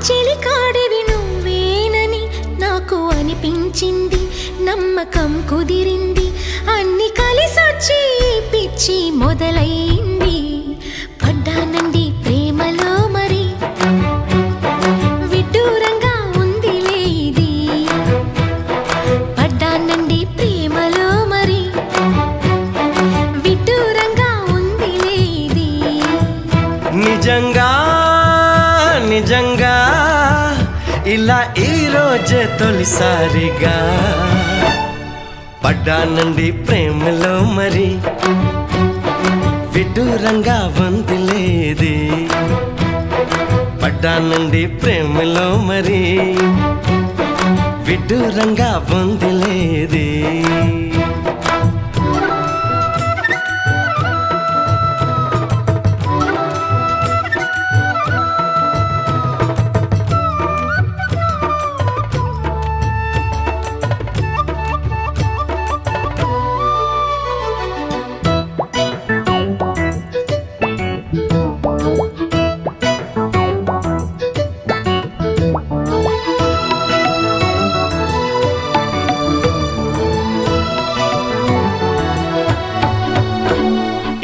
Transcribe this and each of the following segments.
చెలికాడివి నువ్వేనని నాకు అనిపించింది, నమ్మకం కుదిరింది, అన్ని కలిసొచ్చి పిచ్చి మొదలైంది. పడ్డానండి ప్రేమలో మరి, విడ్డూరంగా ఉందిలే ఇది. పడ్డానండి ప్రేమలో మరి, విడ్డూరంగా ఉందిలే ఇది. నిజంగా నిజంగా ఇలా ఈ రోజే తొలిసారిగా పడ్డానండి ప్రేమలో మరి, విడ్డూరంగా వందిలేది. పడ్డానండి ప్రేమలో మరి, విడ్డూరంగా వందిలేది.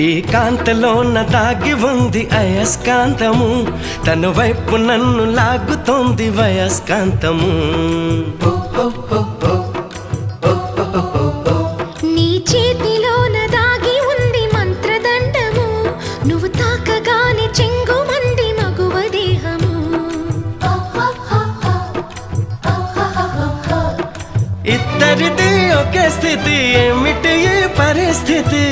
ఈ కాంతలోన దాగి ఉంది అయస్కాంతము, తన వైపు నన్ను లాగుతోంది వయస్కాంతము. నీ చేతిలోన దాగి ఉంది మంత్రదండము, నువ్వు తాకగానే చెంగుమంది మగువ దేహము. ఇద్దరిది ఒకే స్థితి, ఏమిటి ఈ పరిస్థితి?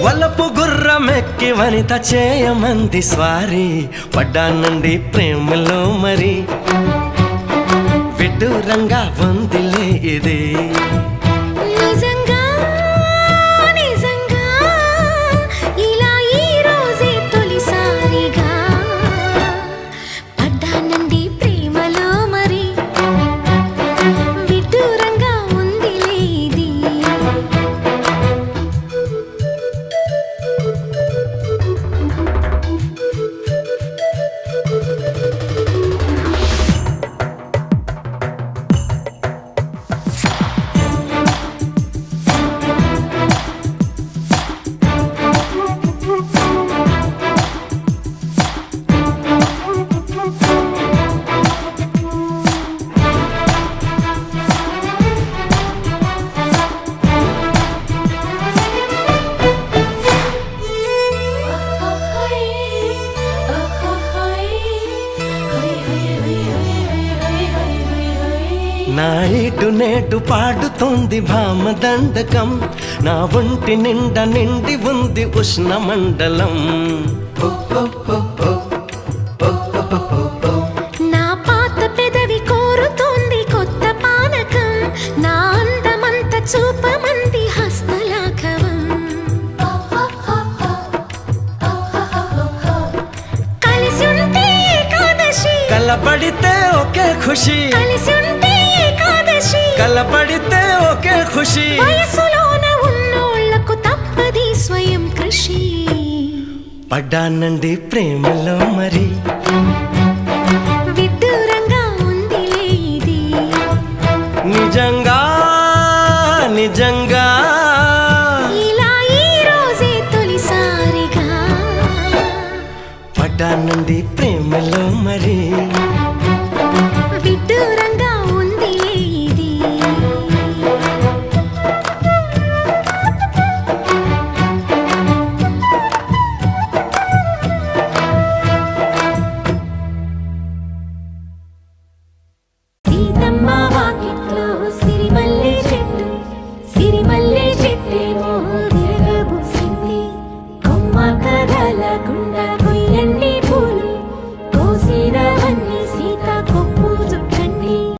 వలపు గుర్రమెక్కి వనిత చేయమంది స్వారీ. పడ్డానండి ప్రేమలో మరి, విడ్డూరంగా వందిలే ఇది. నిజంగా నిజంగా ఇలా ఈ రోజే తొలిసారిగా పడ్డానండి ప్రేమలో మరి, విడ్డూరంగా ఉందిలే ఇది. నా ఇటు నేటు పాడుతోంది భామదండకం, నా ఒంటి నిండా నిండి ఉంది ఉష్ణ మండలం. నా పాత పెదవి కోరుతోంది కొత్త పానకం, నా అందమంత చూపమంది హస్తలాఘవం. కలిసి ఉంటే ఏకాదశి, కలపడితే ఒకే ఖుషి. కలిసి ఉంటే ఏకాదశి, కలపడితే ఒకే ఖుషి. వయసులోన ఉన్నోళ్లకు తప్పది స్వయం కృషి. పడ్డానండి ప్రేమలో మరి, విడ్డూరంగా ఉందిలే ఇది. నిజంగా నిజంగా ఇలా ఈ రోజే తొలిసారిగా పడ్డానండి ప్రేమలో మరి.